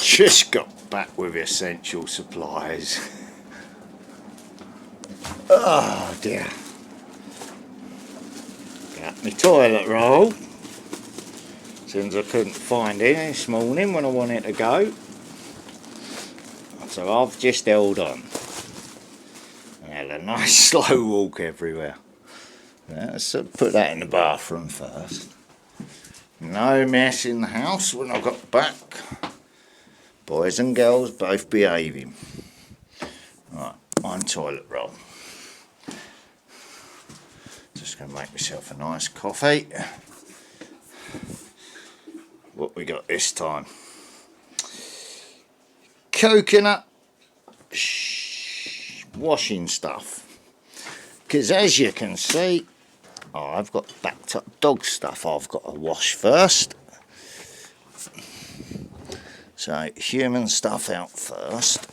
Just got back with essential supplies. Oh dear. Got my toilet roll, since I couldn't find any this morning when I wanted to go. So I've just held on. I had a nice slow walk everywhere. Let's put that in the bathroom first. No mess in the house when I got back. Boys and girls both behaving. Right, one toilet roll. Just going to make myself a nice coffee. What we got this time? Coconut washing stuff. Because as you can see, I've got backed up dog stuff I've got to wash first. So human stuff out first.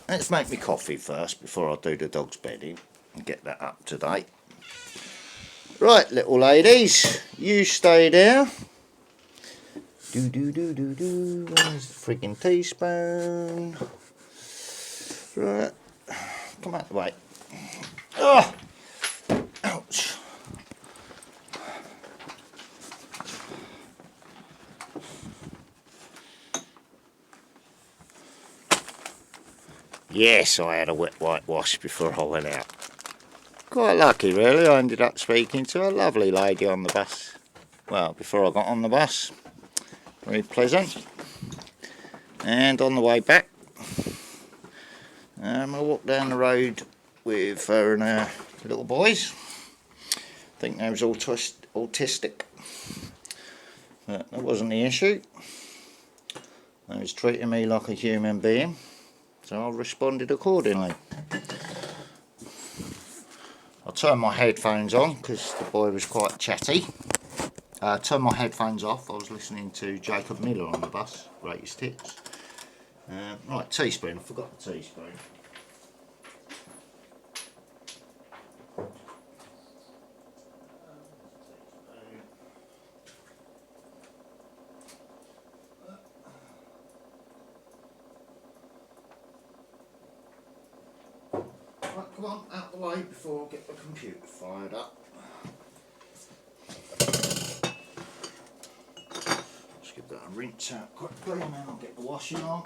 Let's make me coffee first before I do the dog's bedding and get that up to date. Right, little ladies, you stay there. Do do do do do. Where's the freaking teaspoon? Right, come out the way. Oh, ouch. Yes, I had a wet whitewash before I went out. Quite lucky really, I ended up speaking to a lovely lady on the bus. Well, before I got on the bus. Very pleasant. And on the way back, I walked down the road with her and her little boys. I think they was autistic. But that wasn't the issue. They was treating me like a human being. So I responded accordingly. I turned my headphones on because the boy was quite chatty. I turned my headphones off. I was listening to Jacob Miller on the bus, Greatest Hits. Right, teaspoon. I forgot the teaspoon. Right, come on, out the way before I get the computer fired up. Just give that a rinse out quickly and then I'll get the washing on.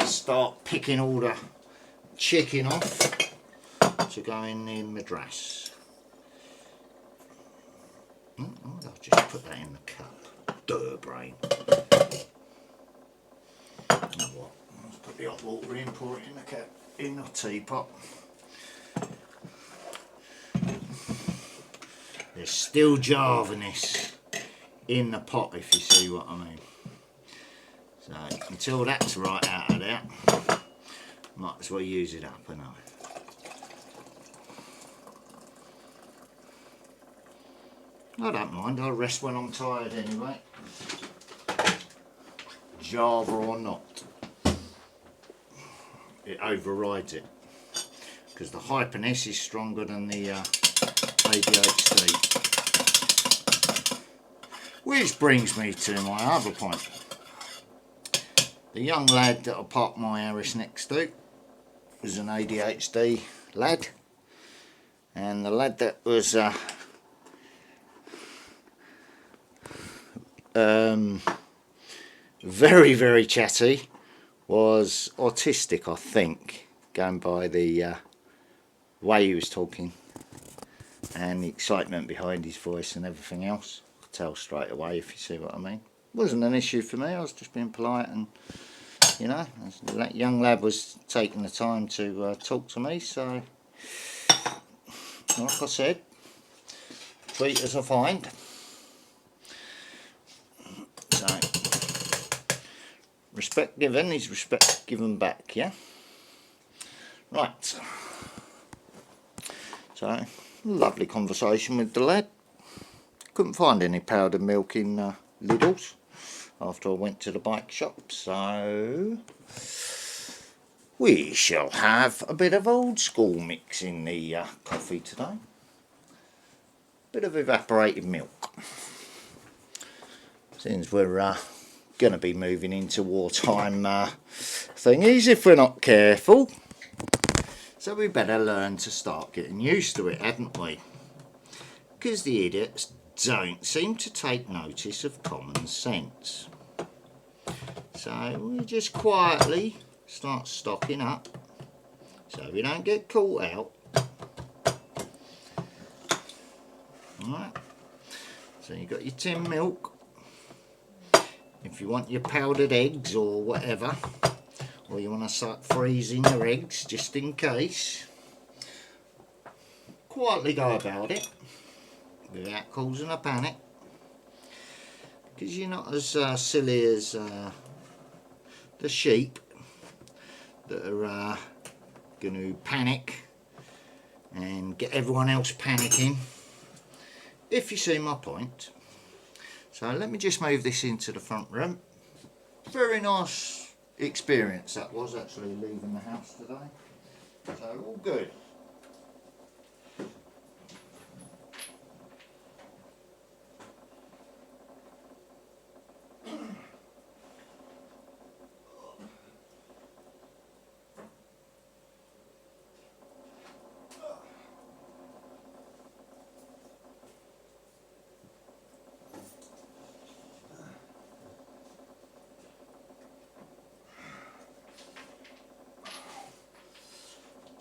Start picking all the chicken off to go in the madras. Oh, I'll just put that in the cup. Duh, brain. You know what? Let's put the hot water in, pour it in the cup, in the teapot. There's still jarviness in the pot, if you see what I mean. So until that's right out of there, might as well use it up, and I don't mind. I rest when I'm tired anyway. Java or not, it overrides it because the hyperness is stronger than the ADHD. Which brings me to my other point. The young lad that I parked my Harris next to was an ADHD lad, and the lad that was very, very chatty was autistic, I think, going by the way he was talking and the excitement behind his voice and everything else. I could tell straight away, if you see what I mean. It wasn't an issue for me, I was just being polite, and you know, that young lad was taking the time to talk to me, so like I said, treat as I find. So, respect given is respect given back, yeah? Right. So, lovely conversation with the lad. Couldn't find any powdered milk in Lidl's after I went to the bike shop, so we shall have a bit of old school mix in the coffee today. Bit of evaporated milk. since we're going to be moving into wartime thingies if we're not careful. So we better learn to start getting used to it, hadn't we? Because the idiots don't seem to take notice of common sense. So we just quietly start stocking up so we don't get caught out. Alright, so you've got your tin milk. If you want your powdered eggs or whatever, or you want to start freezing your eggs just in case, quietly go about it without causing a panic, because you're not as silly as the sheep that are going to panic and get everyone else panicking, if you see my point. So let me just move this into the front room. Very nice experience that was, actually leaving the house today. So all good.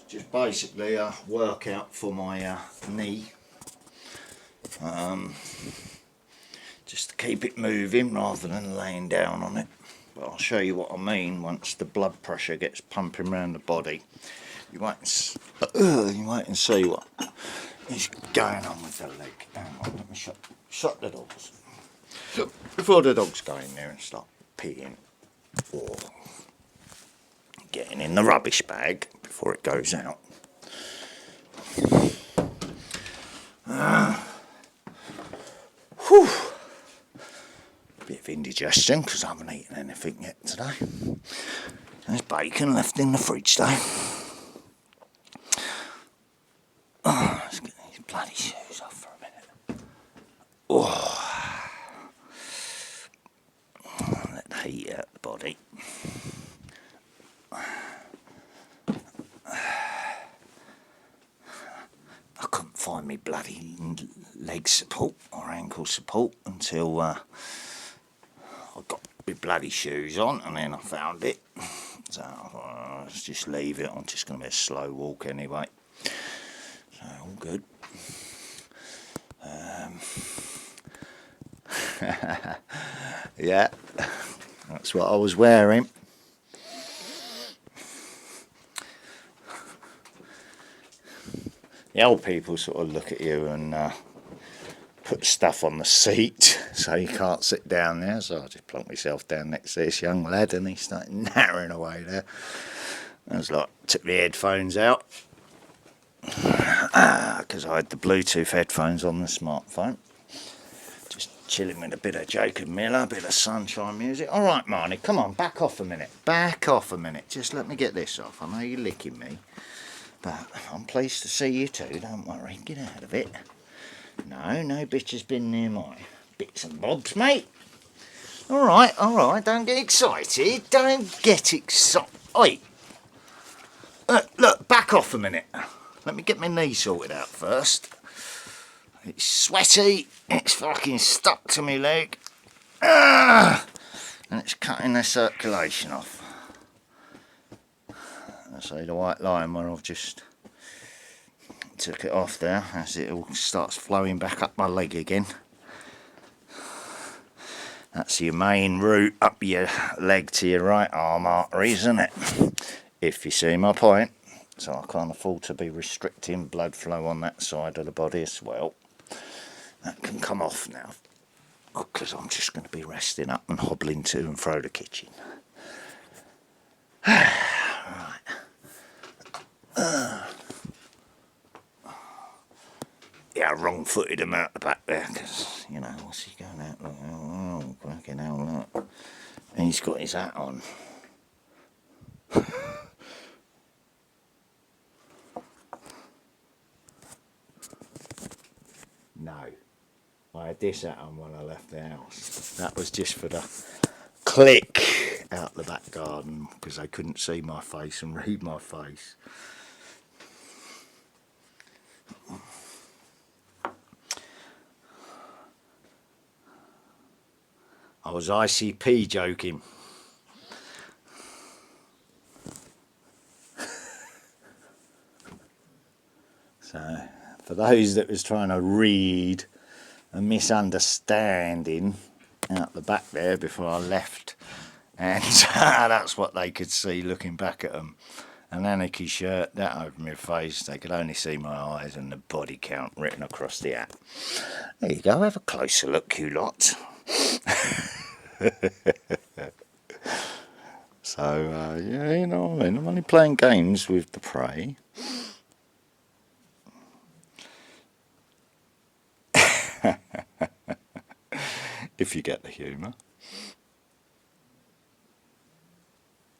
Just basically a workout for my knee, just to keep it moving rather than laying down on it. But I'll show you what I mean once the blood pressure gets pumping around the body. You wait and see what is going on with the leg. Hang on, let me shut the dogs before the dogs go in there and start peeing or getting in the rubbish bag before it goes out. Whew. Bit of indigestion because I haven't eaten anything yet today. There's bacon left in the fridge though. Oh, let's get these bloody shoes off for a minute. Oh. Let the heat out the body. I couldn't find me bloody leg support or ankle support until I got my bloody shoes on, and then I found it. So I thought, let's just leave it. I'm just going to be a slow walk anyway. So all good. Yeah, that's what I was wearing. The old people sort of look at you and put stuff on the seat so you can't sit down there. So I just plunked myself down next to this young lad and he started nattering away there. I was like, took the headphones out because I had the Bluetooth headphones on the smartphone. Just chilling with a bit of Jacob Miller, a bit of sunshine music. All right, Marnie, come on, back off a minute. Back off a minute. Just let me get this off. I know you're licking me. But I'm pleased to see you too, don't worry, get out of it. No bitch has been near my bits and bobs, mate. Alright, don't get excited, don't get excited. Oi! Look, back off a minute. Let me get my knee sorted out first. It's sweaty, it's fucking stuck to my leg. And it's cutting the circulation off. I say the white line where I've just took it off there as it all starts flowing back up my leg again. That's your main route up your leg to your right arm artery, isn't it? If you see my point. So I can't afford to be restricting blood flow on that side of the body as well. That can come off now because I'm just going to be resting up and hobbling to and fro the kitchen. Yeah, wrong-footed him out the back there because, you know, what's he going out like? Oh, fucking hell, look. And he's got his hat on. No. I had this at on when I left the house. That was just for the click out the back garden because they couldn't see my face and read my face. I was ICP joking. So, for those that was trying to read a misunderstanding out the back there before I left, and that's what they could see looking back at them. An anarchy shirt, that over my face, they could only see my eyes and the body count written across the hat. There you go, have a closer look, you lot. So, yeah, you know what I mean, I'm only playing games with the prey. If you get the humour.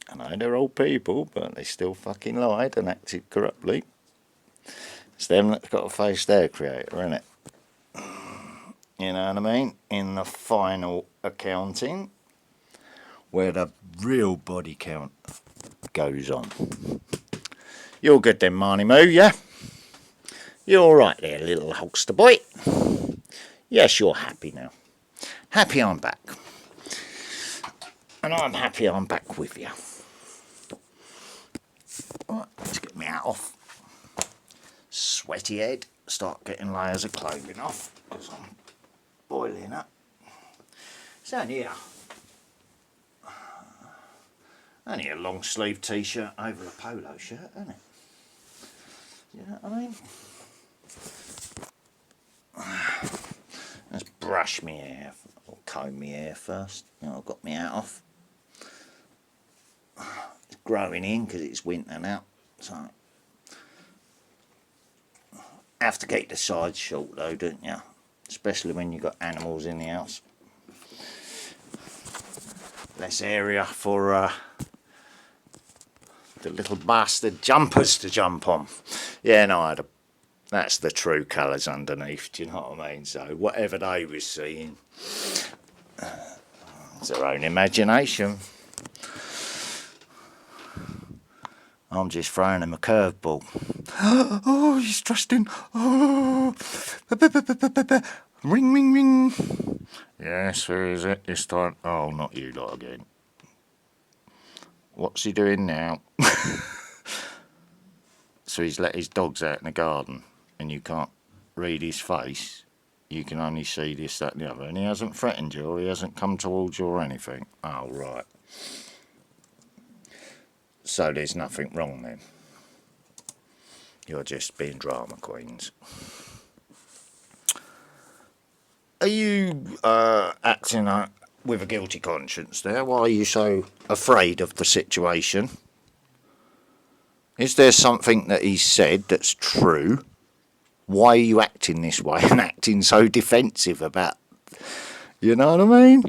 I know they're old people, but they still fucking lied and acted corruptly. It's them that's got to face their creator, innit? You know what I mean? In the final accounting, where the real body count goes on. You're good then, Marnie Moo, yeah? You're alright there, little Hulkster boy. Yes, you're happy now. Happy I'm back. And I'm happy I'm back with you. Right, let's get my hat off. Sweaty head. Start getting layers of clothing off because I'm boiling up. It's only a long sleeve t-shirt over a polo shirt, isn't it? You know what I mean? Let's brush my hair or comb my hair first. You know, I've got my hat off. It's growing in because it's winter now, so have to keep the sides short though, don't you? Especially when you've got animals in the house. Less area for the little bastard jumpers to jump on. Yeah, no, that's the true colours underneath, do you know what I mean? So whatever they was seeing, it's their own imagination. I'm just throwing him a curveball. Oh, he's trusting. Oh, ring, ring, ring. Yes, who is it this time? Oh, not you lot again. What's he doing now? So he's let his dogs out in the garden and you can't read his face. You can only see this, that and the other. And he hasn't threatened you or he hasn't come towards you or anything. Oh, right. So there's nothing wrong then. You're just being drama queens. Are you acting with a guilty conscience there? Why are you so afraid of the situation? Is there something that he said that's true? Why are you acting this way and acting so defensive about... You know what I mean?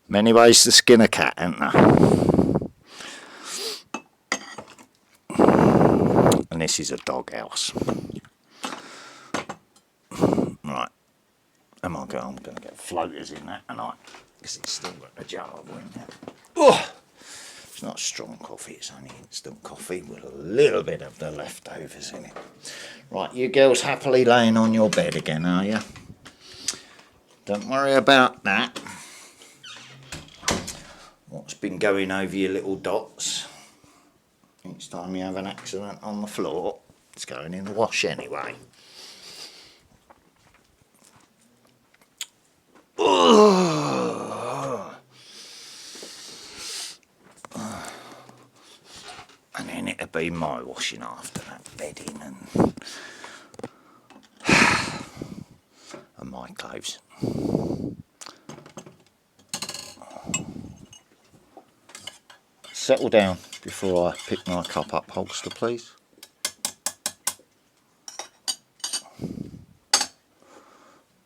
Many ways to skin a cat, ain't there? And this is a dog house. Right. I'm going to get floaters in that tonight because it's still got a jar of wind now. Oh, it's not strong coffee, it's only instant coffee with a little bit of the leftovers in it. Right, you girls happily laying on your bed again, are you? Don't worry about that. What's been going over your little dots? Each time you have an accident on the floor, it's going in the wash anyway. And then it'll be my washing after that bedding and my clothes. Settle down before I pick my cup up, Hulkster, please.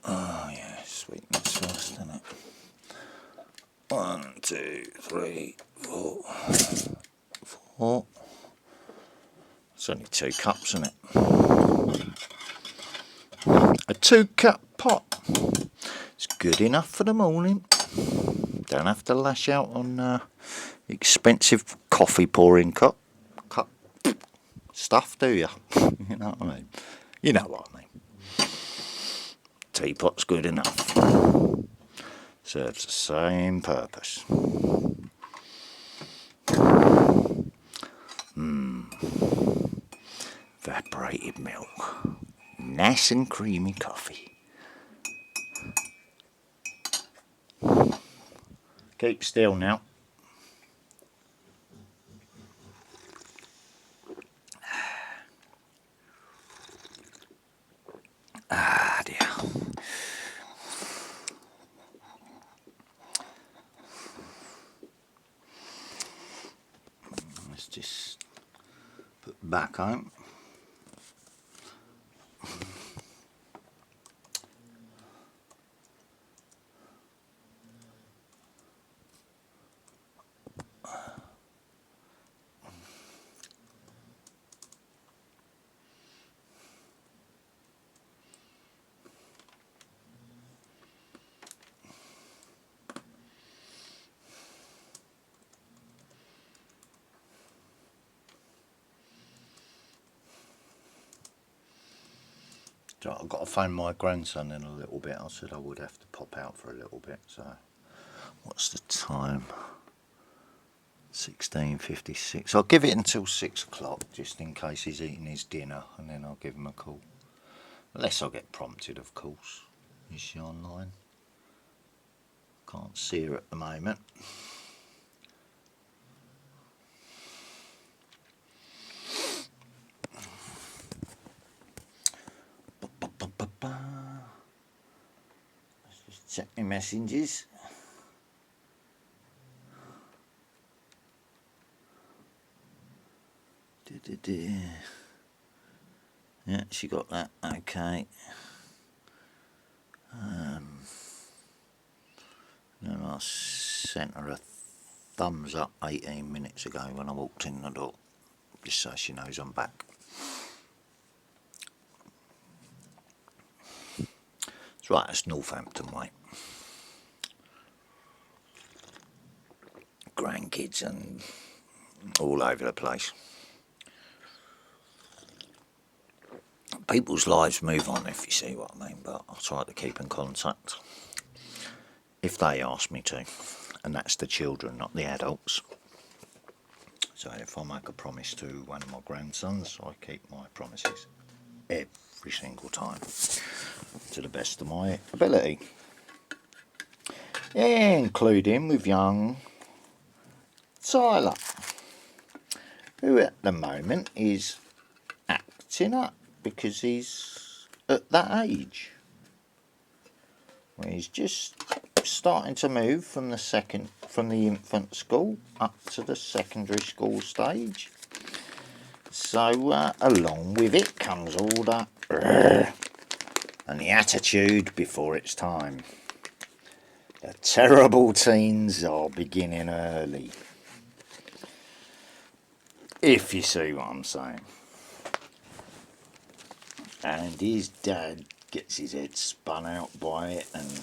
Oh yeah, sweetness first, isn't it? 1, 2, 3, 4. 4. It's only 2 cups, isn't it? A 2-cup pot. It's good enough for the morning. Don't have to lash out on expensive coffee pouring cup stuff, do you? You know what I mean? You know what I mean. Teapot's good enough. Serves the same purpose. Evaporated milk. Nice and creamy coffee. Keep still now. Ah dear. Let's just put back on. I've got to phone my grandson in a little bit. I said I would have to pop out for a little bit. So, what's the time? 16:56. I'll give it until 6 o'clock, just in case he's eating his dinner, and then I'll give him a call. Unless I get prompted, of course. Is she online? Can't see her at the moment. Let's just check my messages. Yeah, she got that. Okay. Then I sent her a thumbs up 18 minutes ago when I walked in the door, just so she knows I'm back. That's right, it's Northampton way. Grandkids and all over the place. People's lives move on, if you see what I mean, but I try to keep in contact if they ask me to, and that's the children, not the adults. So if I make a promise to one of my grandsons, I keep my promises every single time to the best of my ability, including with young Tyler, who at the moment is acting up because he's at that age where he's just starting to move from the infant school up to the secondary school stage. So along with it comes all that and the attitude before it's time. The terrible teens are beginning early, if you see what I'm saying. And his dad gets his head spun out by it, and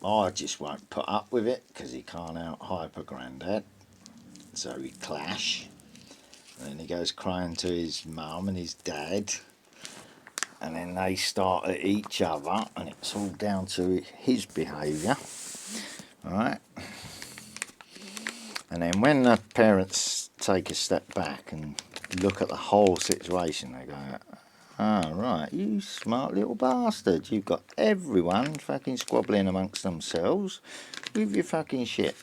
I just won't put up with it because he can't out-hyper Grandad. So we clash, and then he goes crying to his mum and his dad, and then they start at each other, and it's all down to his behaviour. Alright? And then when the parents take a step back and look at the whole situation, they go, "Ah, right, you smart little bastard. You've got everyone fucking squabbling amongst themselves with your fucking shit.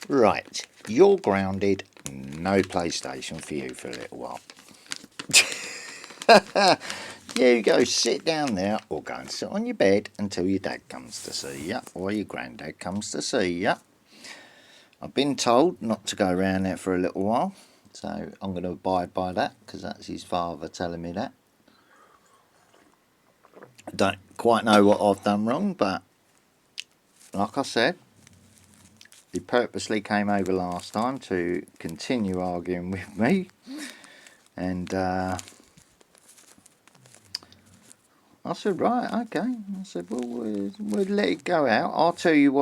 Right, you're grounded. No PlayStation for you for a little while. You go sit down there or go and sit on your bed until your dad comes to see you or your granddad comes to see you. I've been told not to go around there for a little while, so I'm going to abide by that because that's his father telling me that. I don't quite know what I've done wrong, but like I said, he purposely came over last time to continue arguing with me, and I said, right, okay. I said, well, we'll let it go out. I'll tell you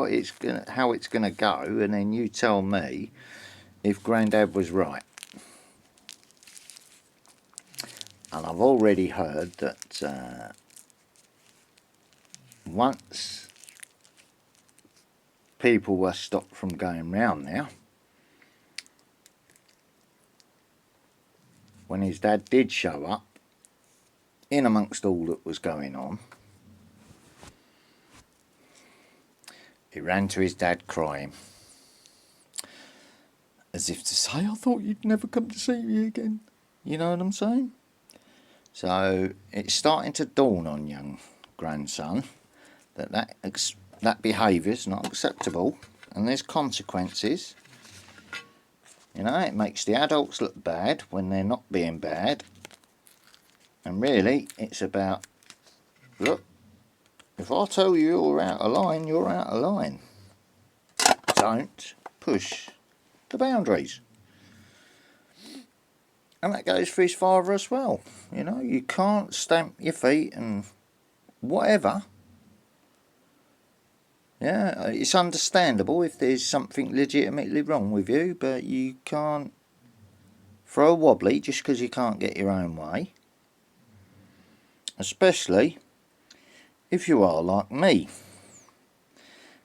how it's gonna go, and then you tell me if Grandad was right. And I've already heard that once people were stopped from going round there, when his dad did show up, in amongst all that was going on, he ran to his dad crying, as if to say, I thought you'd never come to see me again. You know what I'm saying? So it's starting to dawn on young grandson that behaviour's not acceptable, and there's consequences. You know, it makes the adults look bad when they're not being bad. And really, it's about, look, if I tell you you're out of line, you're out of line. Don't push the boundaries. And that goes for his father as well. You know, you can't stamp your feet and whatever. Yeah, it's understandable if there's something legitimately wrong with you, but you can't throw a wobbly just because you can't get your own way. Especially if you are like me.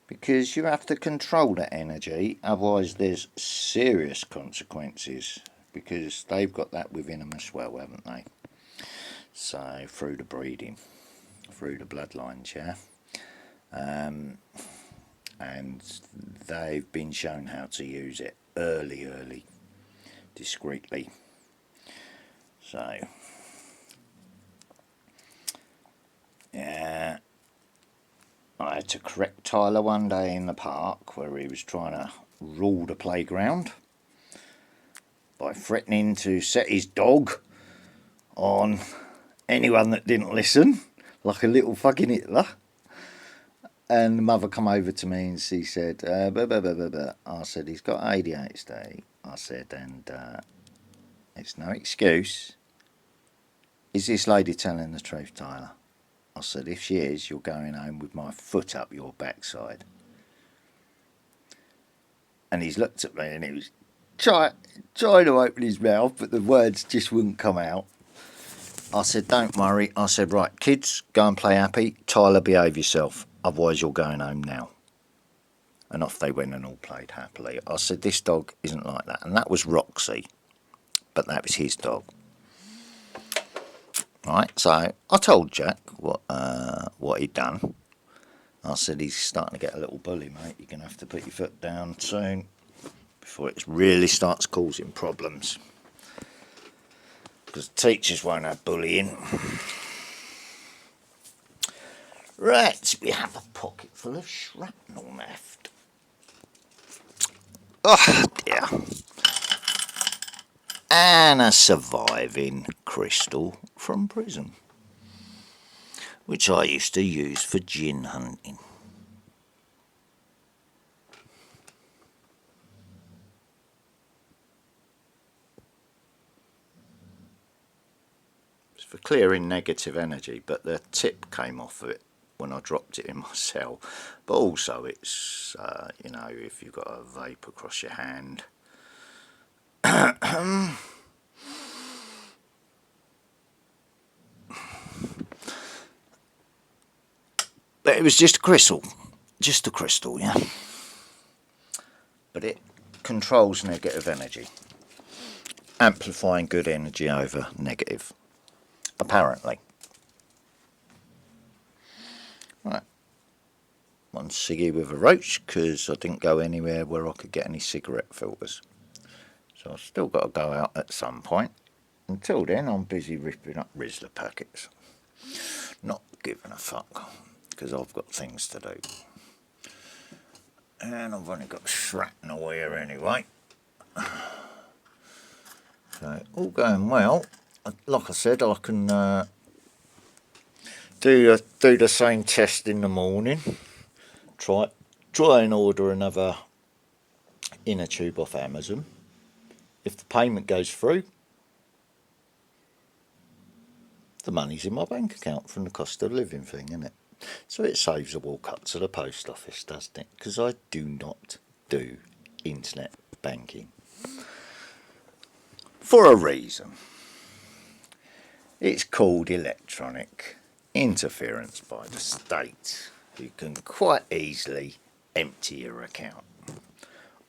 Because you have to control that energy, otherwise there's serious consequences. Because they've got that within them as well, haven't they? So, through the breeding, through the bloodlines, yeah? And they've been shown how to use it early, discreetly. So, yeah, I had to correct Tyler one day in the park where he was trying to rule the playground by threatening to set his dog on anyone that didn't listen, like a little fucking Hitler. And the mother come over to me and she said, I said, he's got ADHD. I said, and it's no excuse. Is this lady telling the truth, Tyler? I said, if she is, you're going home with my foot up your backside. And he's looked at me and he was trying to open his mouth, but the words just wouldn't come out. I said, don't worry. I said, right, kids, go and play happy. Tyler, behave yourself. Otherwise, you're going home now. And off they went and all played happily. I said, this dog isn't like that. And that was Roxy. But that was his dog. Right, so I told Jack what he'd done. I said, he's starting to get a little bully, mate. You're going to have to put your foot down soon before it really starts causing problems. Because teachers won't have bullying. Right, we have a pocket full of shrapnel left. Oh dear. And a surviving crystal from prison, which I used to use for gin hunting. It's for clearing negative energy, but the tip came off of it when I dropped it in my cell. But also it's, you know, if you've got a vape across your hand. But it was just a crystal, yeah. But it controls negative energy, amplifying good energy over negative, apparently. Right, one ciggy with a roach, because I didn't go anywhere where I could get any cigarette filters. So I've still got to go out at some point. Until then, I'm busy ripping up Rizla packets. Not giving a fuck, because I've got things to do. And I've only got shrapnel here anyway. So, all going well. Like I said, I can do the same test in the morning. Try and order another inner tube off Amazon. If the payment goes through, the money's in my bank account from the cost of living thing, isn't it? So it saves a walk up to the post office, doesn't it? Because I do not do internet banking. For a reason. It's called electronic interference by the state, who can quite easily empty your account,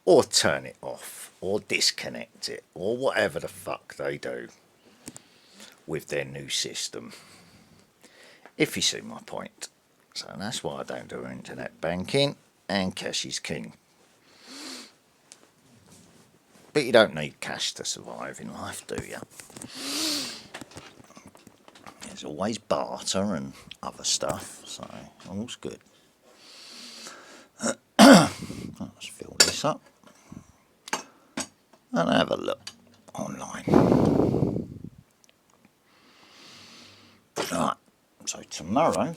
or turn it off, or disconnect it, or whatever the fuck they do with their new system. If you see my point. So that's why I don't do internet banking, and cash is king. But you don't need cash to survive in life, do you? There's always barter and other stuff, so all's good. Let's fill this up and have a look online. Right, so tomorrow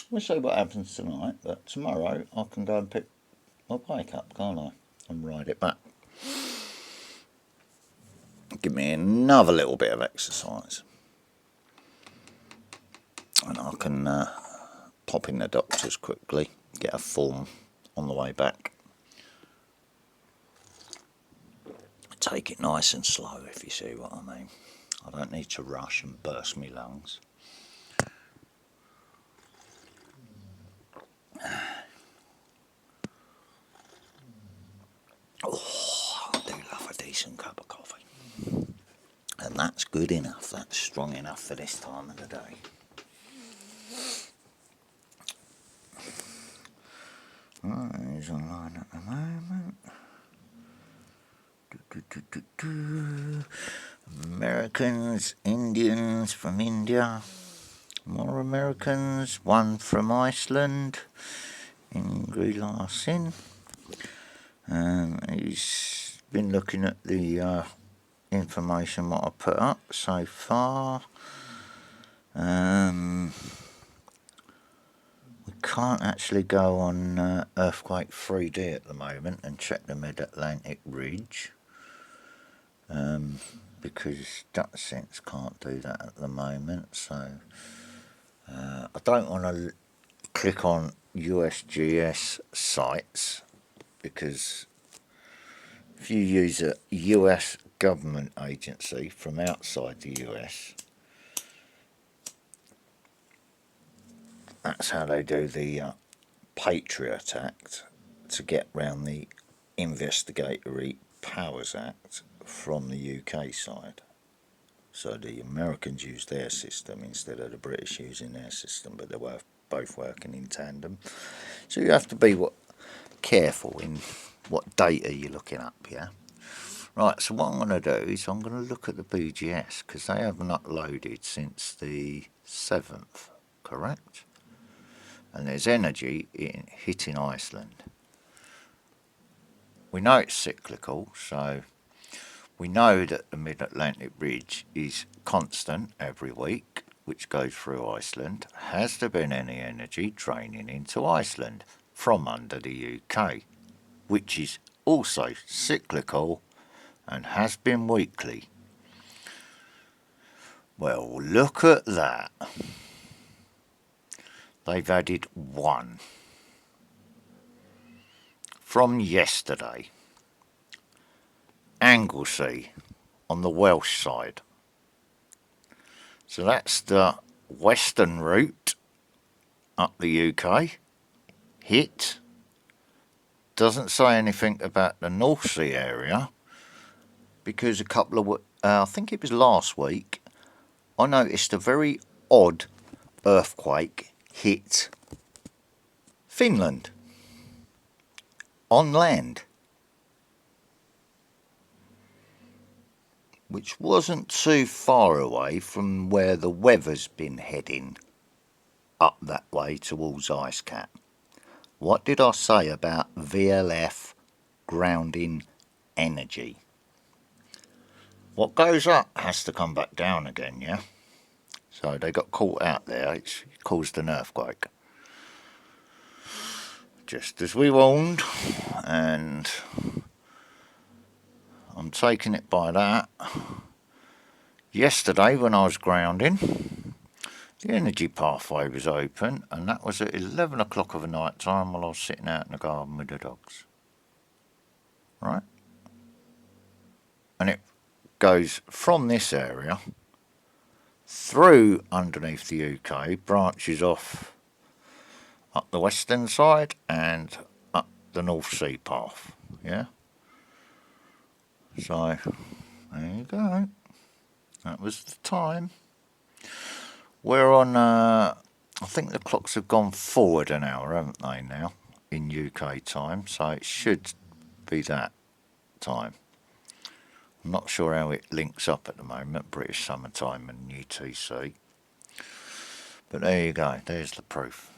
we'll see what happens tonight, but tomorrow I can go and pick my bike up, can't I? And ride it back. Give me another little bit of exercise. And I can pop in the doctor's quickly, get a form on the way back. Take it nice and slow, if you see what I mean. I don't need to rush and burst my lungs. Oh, I do love a decent cup of coffee. And that's good enough, that's strong enough for this time of the day. Right, he's online at the moment. Americans, Indians from India, more Americans, one from Iceland, Ingrid Larsen. He's been looking at the information what I put up so far. We can't actually go on Earthquake 3D at the moment and check the Mid-Atlantic Ridge. Because DuckSense can't do that at the moment, so I don't want to click on USGS sites, because if you use a US government agency from outside the US, that's how they do the Patriot Act to get round the Investigatory Powers Act from the UK side. So the Americans use their system instead of the British using their system, but they're both working in tandem. So you have to be careful in what data you're looking up, yeah? Right, so what I'm going to do is I'm going to look at the BGS, because they haven't uploaded since the 7th, correct? And there's energy hitting Iceland. We know it's cyclical, so we know that the Mid-Atlantic Ridge is constant every week, which goes through Iceland. Has there been any energy draining into Iceland from under the UK, which is also cyclical and has been weekly? Well, look at that. They've added one from yesterday. Anglesey on the Welsh side. So that's the western route up the UK. Hit. Doesn't say anything about the North Sea area, because a couple of, I think it was last week, I noticed a very odd earthquake hit Finland on land, which wasn't too far away from where the weather's been heading up that way towards Ice Cap. What did I say about VLF grounding energy? What goes up has to come back down again, yeah? So they got caught out there, it caused an earthquake. Just as we warned, and I'm I'm taking it by that. Yesterday when I was grounding, the energy pathway was open, and that was at 11 o'clock of the night time while I was sitting out in the garden with the dogs. Right? And it goes from this area through underneath the UK, branches off up the western side and up the North Sea path. Yeah? So, there you go. That was the time. We're on, I think the clocks have gone forward an hour, haven't they, now, in UK time, so it should be that time. I'm not sure how it links up at the moment, British Summer Time and UTC. But there you go, there's the proof.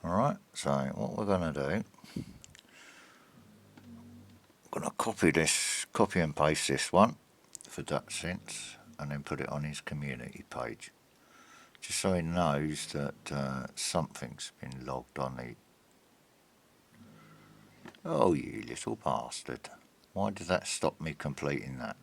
Alright, so what we're going to do, I'm going to copy and paste this one for DutchSense and then put it on his community page. Just so he knows that something's been logged on the... Oh, you little bastard. Why did that stop me completing that?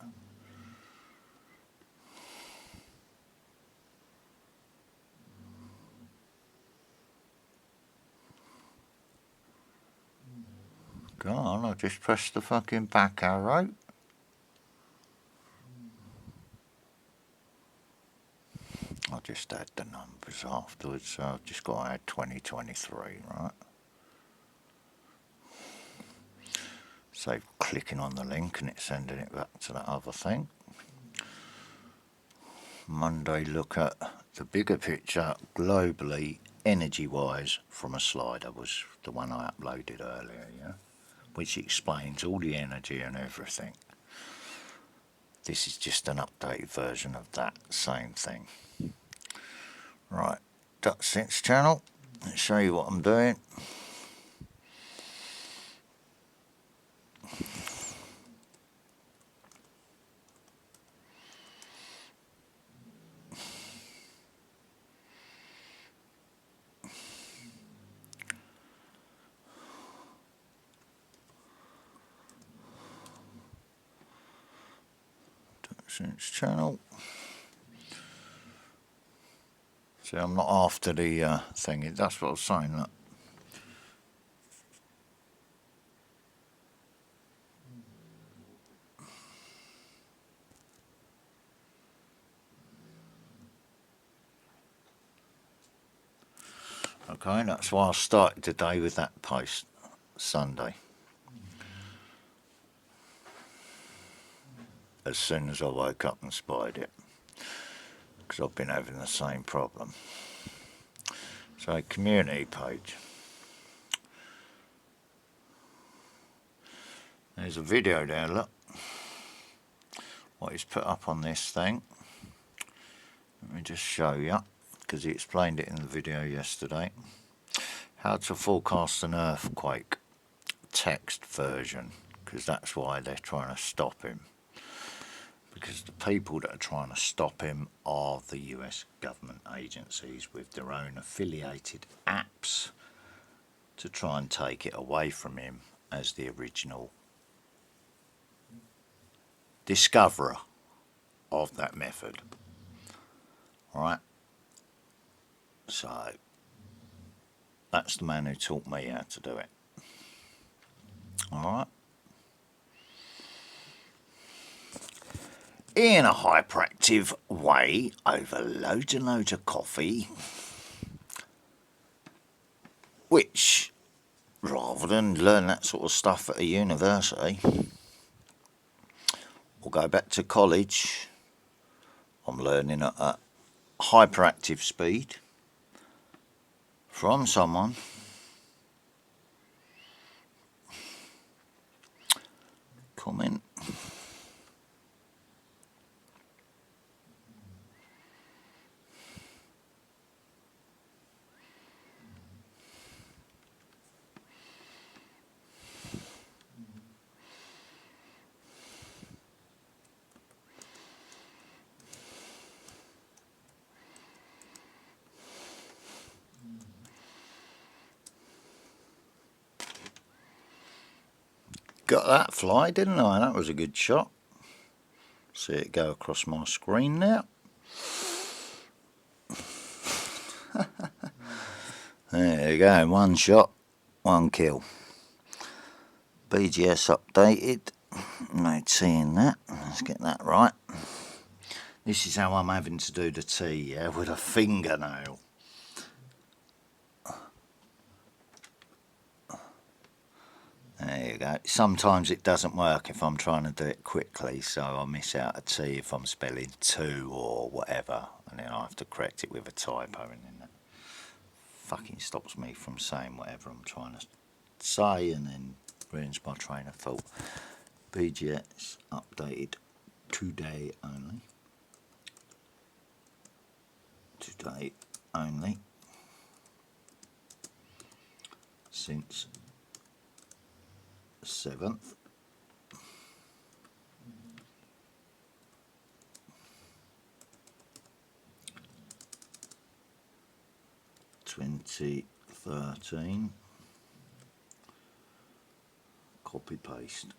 Go on, I just pressed the fucking back arrow. I'll just add the numbers afterwards, so I've just got to add 2023, right? So clicking on the link and it's sending it back to that other thing. Monday look at the bigger picture globally, energy-wise, from a slider was the one I uploaded earlier, yeah? Which explains all the energy and everything. This is just an updated version of that same thing. Right, DutchSense channel, let's show you what I'm doing. DutchSense channel. See, I'm not after the thing, that's what I was saying, look. Okay, that's why I started today with that post, Sunday. As soon as I woke up and spotted it, because I've been having the same problem. So, community page. There's a video there, look. What he's put up on this thing. Let me just show you, because he explained it in the video yesterday. How to forecast an earthquake, text version, because that's why they're trying to stop him. Because the people that are trying to stop him are the US government agencies with their own affiliated apps to try and take it away from him as the original discoverer of that method. Alright, so that's the man who taught me how to do it. Alright, in a hyperactive way, over loads and loads of coffee, which, rather than learn that sort of stuff at a university or go back to college, I'm learning at a hyperactive speed from someone comment. Got that fly, didn't I? That was a good shot. See it go across my screen now. There you go, one shot, one kill. BGS updated. No seeing that. Let's get that right. This is how I'm having to do the tea, yeah, with a fingernail. There you go. Sometimes it doesn't work if I'm trying to do it quickly, so I miss out a T if I'm spelling two or whatever, and then I have to correct it with a typo, and then that fucking stops me from saying whatever I'm trying to say, and then ruins my train of thought. BGS updated today only. Today only. Since 7th. 2013. Copy paste.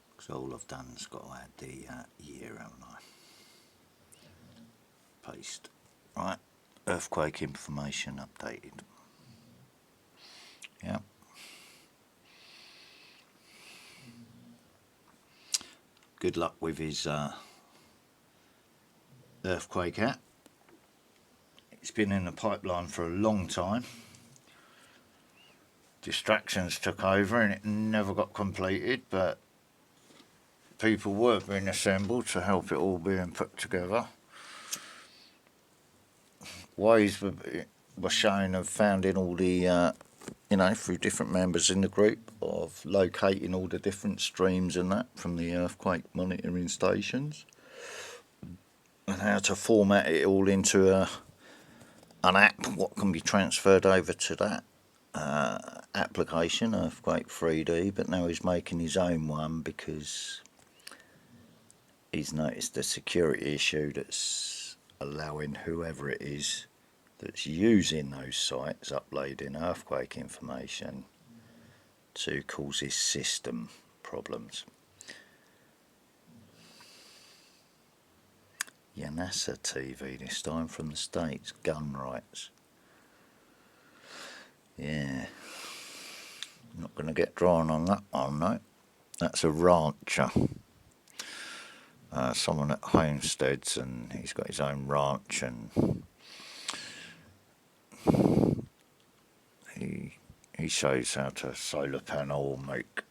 Because all I've done is got to add the year, haven't I? Paste. Right. Earthquake information updated. Yeah. Good luck with his earthquake app. It's been in the pipeline for a long time. Distractions took over and it never got completed, but people were being assembled to help it all being put together. Ways were shown of finding all the, through different members in the group, of locating all the different streams and that from the earthquake monitoring stations, and how to format it all into an app, what can be transferred over to that application, Earthquake 3D, but now he's making his own one because he's noticed a security issue that's allowing whoever it is that's using those sites uploading earthquake information to cause his system problems. Yanasa TV this time from the States, gun rights. Yeah, not going to get drawn on that one, no. That's a rancher. Someone at Homesteads, and he's got his own ranch, and he shows how to solar panel, make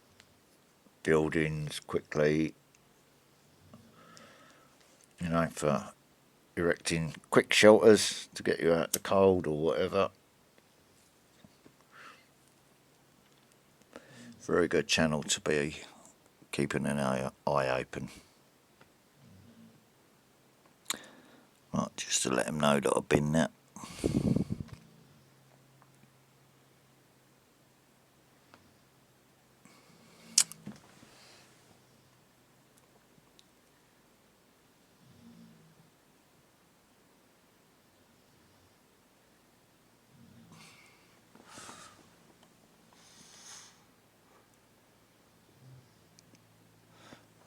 buildings quickly, for erecting quick shelters to get you out the cold or whatever. Very good channel to be keeping an eye open. Right, just to let him know that I've been there.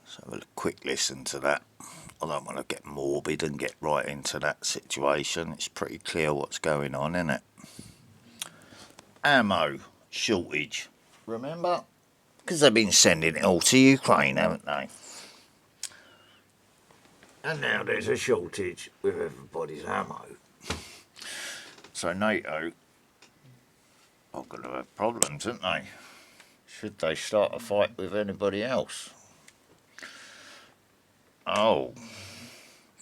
So have a quick listen to that. I don't want to get morbid and get right into that situation. It's pretty clear what's going on, isn't it? Ammo shortage. Remember? Because they've been sending it all to Ukraine, haven't they? And now there's a shortage with everybody's ammo. So NATO are going to have problems, aren't they? Should they start a fight with anybody else? Oh,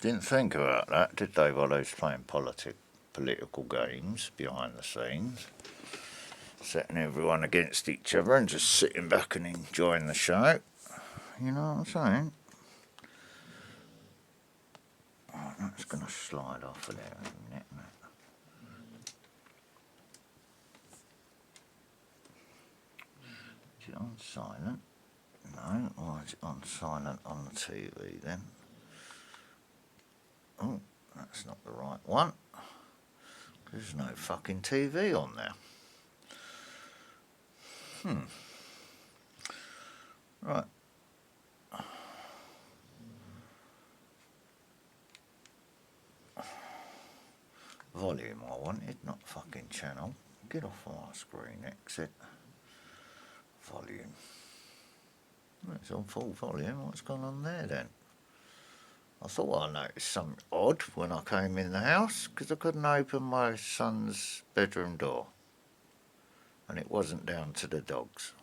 didn't think about that, did they, while they was playing political games behind the scenes? Setting everyone against each other and just sitting back and enjoying the show. You know what I'm saying? Oh, that's going to slide off of there in a minute, isn't it? Is it on silent? No, why is it on silent on the TV then? Oh, that's not the right one. There's no fucking TV on there. Right. Volume I wanted, not fucking channel. Get off my screen, exit. Volume. It's on full volume. What's gone on there then? I thought I noticed something odd when I came in the house because I couldn't open my son's bedroom door. And it wasn't down to the dogs.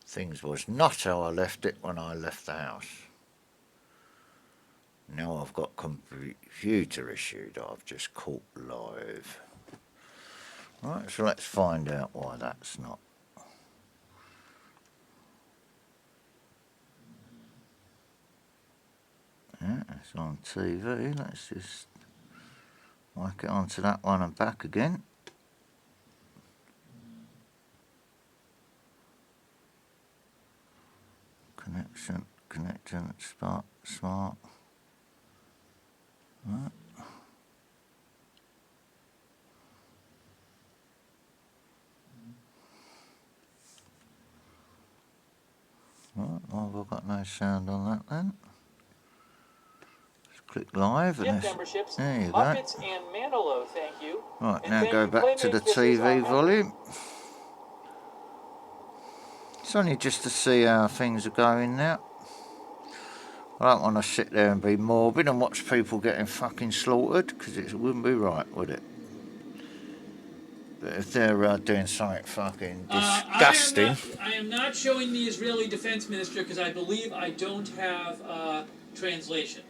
Things was not how I left it when I left the house. Now I've got computer issue that I've just caught live. Right, so let's find out why that's not. Yeah, it's on TV. Let's just whack it onto that one and back again. Connection, smart. Right. Right, well, we've got no sound on that then. Let's click live. And memberships, there you Muppets go. and Manilow, thank you. Right, and now go back to the TV volume. It's only just to see how things are going now. I don't want to sit there and be morbid and watch people getting fucking slaughtered, because it wouldn't be right, would it? But if they're doing something fucking disgusting... I am not showing the Israeli defense minister because I believe I don't have translation.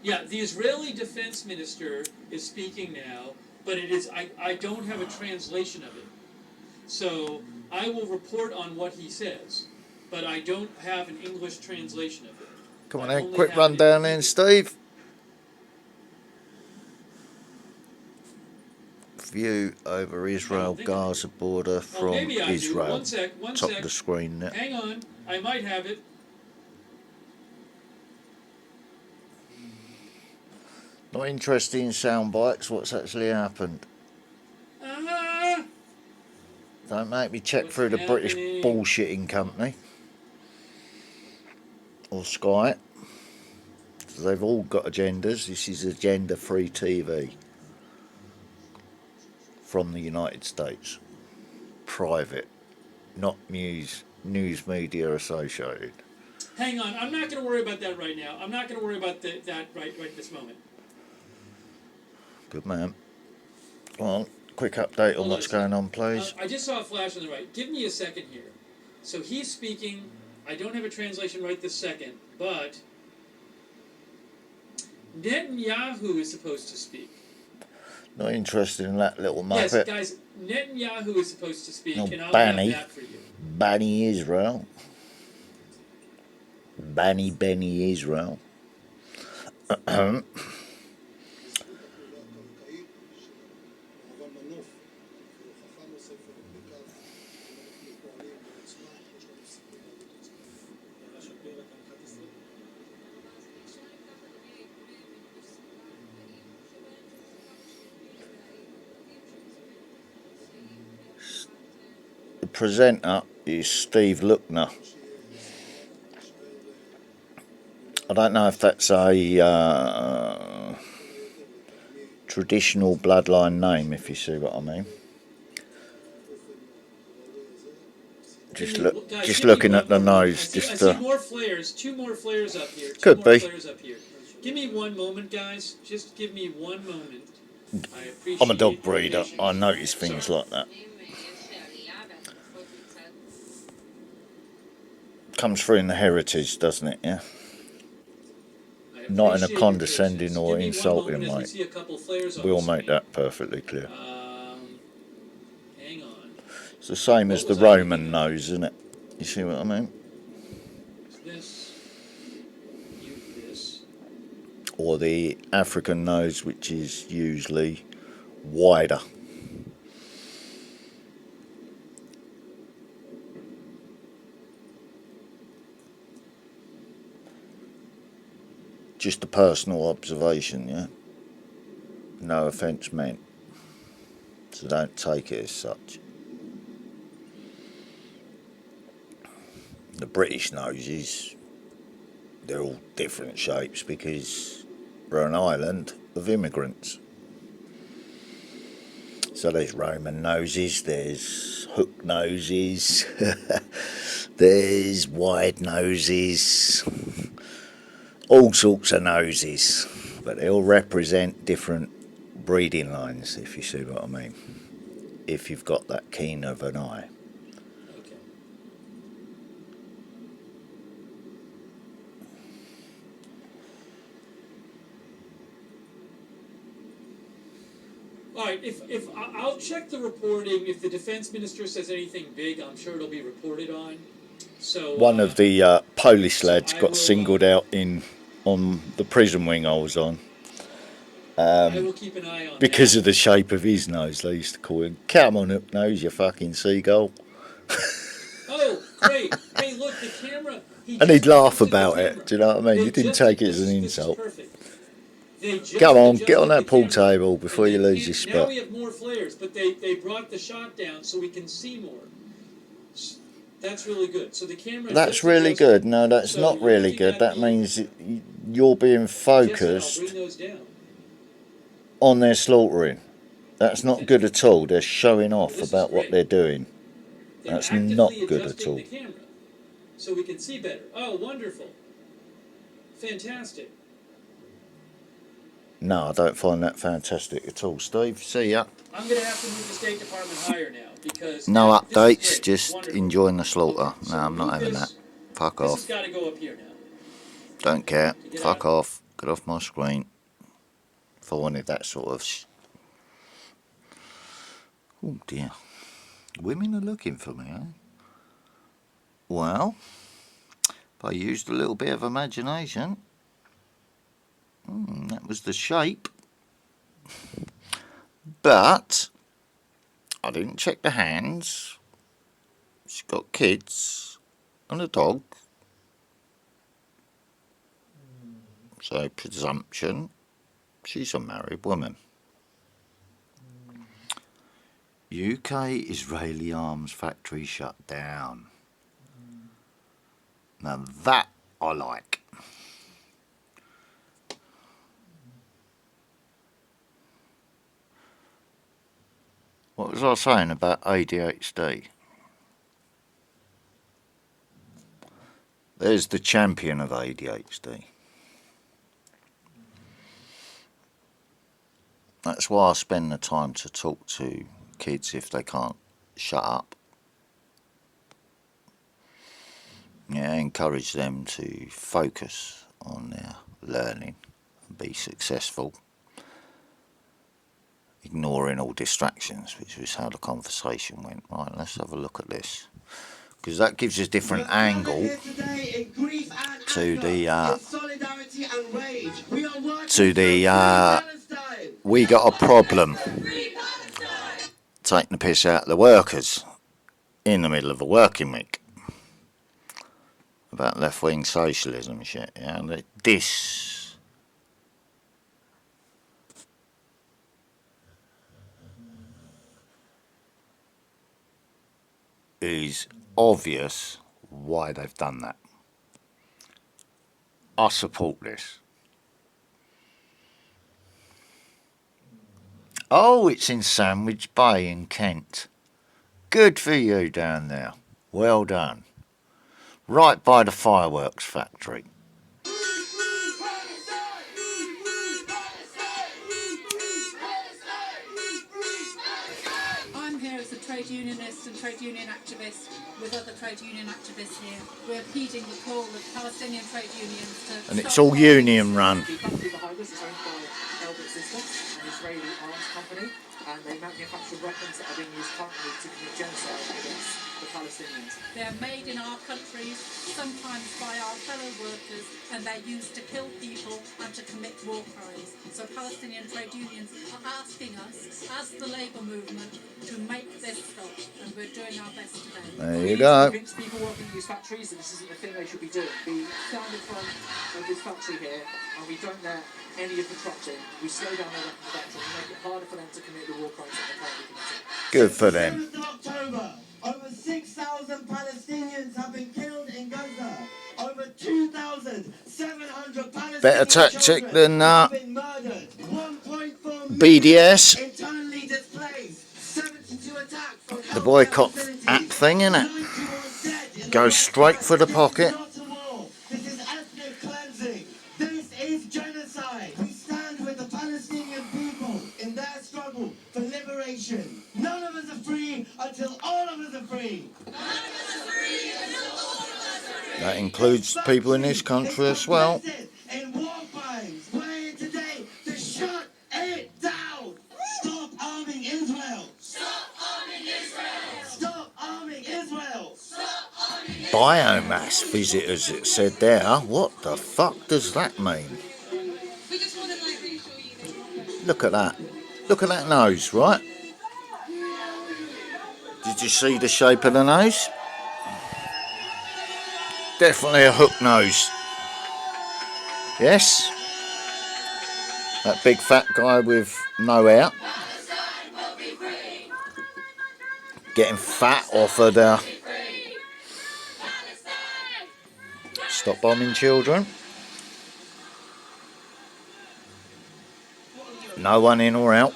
Yeah, the Israeli defense minister is speaking now, but it is I don't have a translation of it. So I will report on what he says, but I don't have an English translation of it. Come on then, quick rundown then, Steve. View over Israel-Gaza border from Israel. One sec. Top of the screen there. Hang on, I might have it. Not interested in sound bites, what's actually happened. Don't make me check through the British bullshitting company. Or Sky. So they've all got agendas. This is agenda-free TV. From the United States. Private. Not news media associated. Hang on, I'm not going to worry about that right now. I'm not going to worry about that right this moment. Good man. Well, quick update on what's going on, please. I just saw a flash on the right. Give me a second here. So he's speaking. I don't have a translation right this second, but Netanyahu is supposed to speak. Not interested in that little muppet. Yes, guys, Netanyahu is supposed to speak, and I'll Banny. have that for you. Banny Israel. Benny Israel. The presenter is Steve Lookner. I don't know if that's a traditional bloodline name, if you see what I mean. Just looking at the nose. I see more flares. 2 more flares up here. Could be. Flares up here. Give me one moment, guys. Just give me one moment. I'm a dog breeder. I notice things like that. Comes through in the heritage, doesn't it? Yeah. Not in a condescending or insulting way. We'll make that perfectly clear. Hang on. It's the same as the Roman nose, isn't it? You see what I mean? This. Or the African nose, which is usually wider. Just a personal observation, yeah? No offence meant. So don't take it as such. The British noses, they're all different shapes because we're an island of immigrants. So there's Roman noses, there's hook noses, there's wide noses, all sorts of noses, but they all represent different breeding lines, if you see what I mean, if you've got that keen of an eye. Okay. All right, if I'll check the reporting. If the defense minister says anything big, I'm sure it'll be reported on. So One of the Polish lads I got will, singled out on the prison wing I was on I will keep an eye on because that. of the shape of his nose. They used to call him, "Come on, hook nose, you fucking seagull." Oh, great! Hey, look, the camera. He And just he'd laugh adjusted the about camera. it. Do you know what I mean? They You didn't just- take it as an this is insult. perfect. They just Come on, get adjusted on that the pool camera, table before and you they lose your can't- Now spot. we have more flares, but they brought the shot down so we can see more. That's really good. So the camera. That's just really adjusted. good. No, that's So not you're really looking good. at That the- means that you're being Jesse, I'll focused bring those down. on their slaughtering. That's not good at all. They're showing off This is about what great. they're doing. They're That's actively not good at adjusting all. the camera so we can see better. Oh, wonderful. Fantastic. No, I don't find that fantastic at all. Steve, see ya. I'm going to have to move the State Department higher now because No now, this is updates, great. just Wonderful. enjoying the slaughter. Okay, so No, I'm not move having this. that. Fuck This has off. got to go up here now. Don't care. Get Fuck out. off. Get off my screen. If I wanted that sort of... Oh dear. Women are looking for me, eh? Well, if I used a little bit of imagination, that was the shape. But I didn't check the hands. She's got kids and a dog. So presumption, she's a married woman. UK Israeli arms factory shut down. Now that I like. What was I saying about ADHD? There's the champion of ADHD. That's why I spend the time to talk to kids if they can't shut up. Yeah, encourage them to focus on their learning and be successful, ignoring all distractions, which was how the conversation went. Right, let's have a look at this, because that gives us a different angle to the we got a problem taking the piss out of the workers in the middle of a working week about left-wing socialism and shit. Yeah, this is obvious why they've done that. I support this. Oh, it's in Sandwich Bay in Kent. Good for you down there. Well done. Right by the fireworks factory. I'm here as a trade unionist and trade union activist with other trade union activists here. We're heeding the call of Palestinian trade unions to... And it's all union run. The company behind us is owned by Elbit Systems, an Israeli arms company, and they manufacture weapons that are being used currently to commit genocide against the Palestinians. They're made in our countries, sometimes by our fellow workers, and they're used to kill people and to commit war crimes. So Palestinian trade unions are asking us, as the labour movement, to make this stop, and we're doing our best today. There you go. Convince people working in these factories that this isn't the thing they should be doing. We stand in front of this factory here, and we don't let any of the trucks in. We slow down their weapon production and make it harder for them to commit the war crimes that they're currently committing. Good for them. October, over 6,000 Palestinians have been killed in Gaza. Better tactic than BDS. The boycott app thing, innit? Go straight for the pocket. This is ethnic cleansing. This is genocide. We stand with the Palestinian people in their struggle for liberation. None of us are free until all of us are free. That includes people in this country as well. In war crimes, we're here today to shut it down. Stop arming Israel. Stop arming Israel. Stop arming Israel. Stop arming Israel. Biomass visitors, it said there. What the fuck does that mean? Look at that. Look at that nose, right? Did you see the shape of the nose? Definitely a hook nose. Yes? That big fat guy with no hair. Getting fat off of the... Stop bombing children. No one in or out.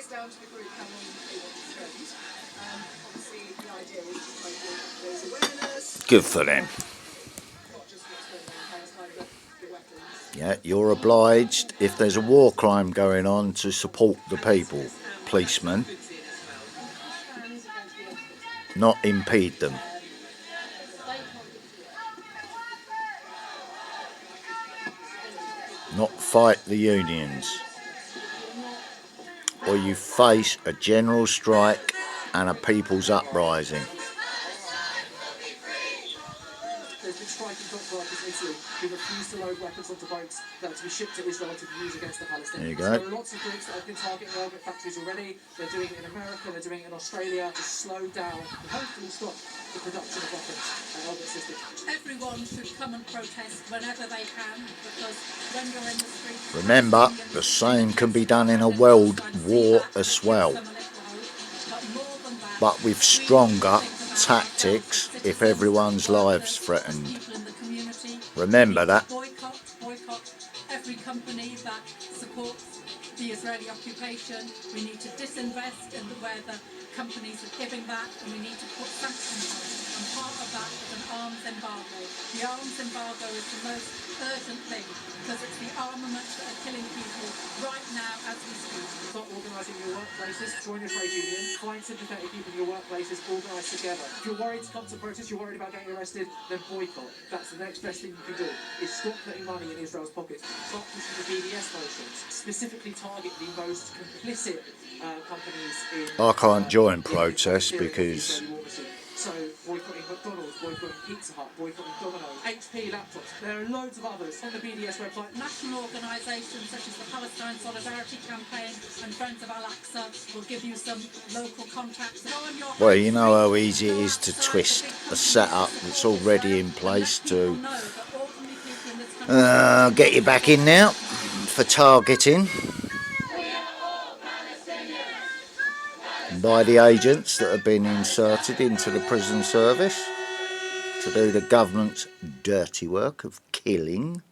Down to the group how long they want to spend. Obviously, the idea is to try to raise awareness. Good for them. Not just what's going on in Palestine, but the weapons. Yeah, you're obliged, if there's a war crime going on, to support the people, policemen, not impede them. Not fight the unions. Or you face a general strike and a people's uprising. There's been striking dock workers in Italy who refuse to load weapons onto boats that are to be shipped to Israel to be used against the Palestinians. There you go. So there are lots of groups that have been targeting railway factories already. They're doing it in America, they're doing it in Australia to slow down and hopefully stop the production of weapons at Elbit Systems. Everyone should come and protest whenever they can, because when you're in the streets... Remember, the same can be done in a world war as well, but with stronger tactics if everyone's lives threatened. Remember that. Boycott every company that supports the Israeli occupation. We need to disinvest in where the companies are giving that, and we need to put sanctions on it. And part of that is an arms embargo. The arms embargo is the most urgent thing, because it's the armaments that are killing people right now as we speak. Start organising your workplaces, join a trade union, find sympathetic people in your workplaces, organise together. If you're worried to come to protest, you're worried about getting arrested, then boycott. That's the next best thing you can do, is stop putting money in Israel's pockets. Stop pushing the BDS motions, specifically target the most complicit companies in... I can't join protests because... So, boycotting McDonald's, boycotting Pizza Hut, boycotting Domino's, HP laptops, there are loads of others on the BDS website. National organisations such as the Palestine Solidarity Campaign and Friends of Al-Aqsa will give you some local contacts. Well, you know how easy it is to twist a setup that's already in place to get you back in now for targeting by the agents that have been inserted into the prison service to do the government's dirty work of killing.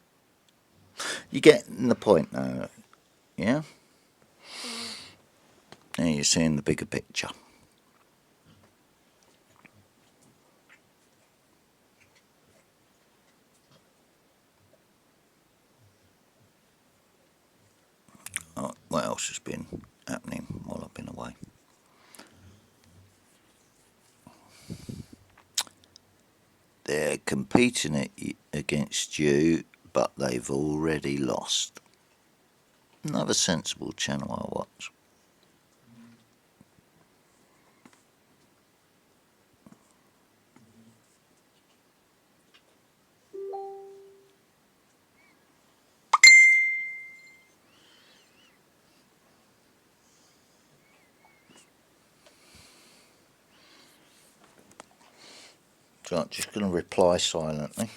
You get the point now, yeah? Now you're seeing the bigger picture. Oh, what else has been happening while I've been away? They're competing against you, but they've already lost. Another sensible channel I watch. So I'm just going to reply silently.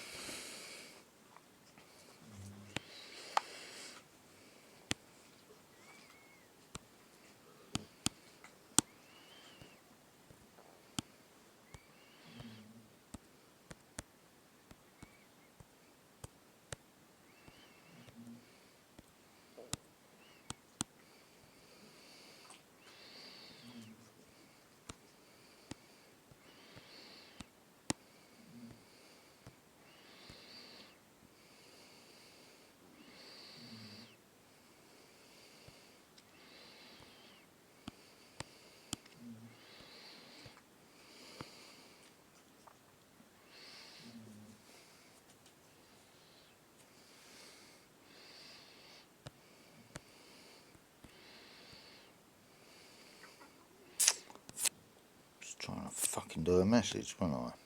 can do a message, won't I?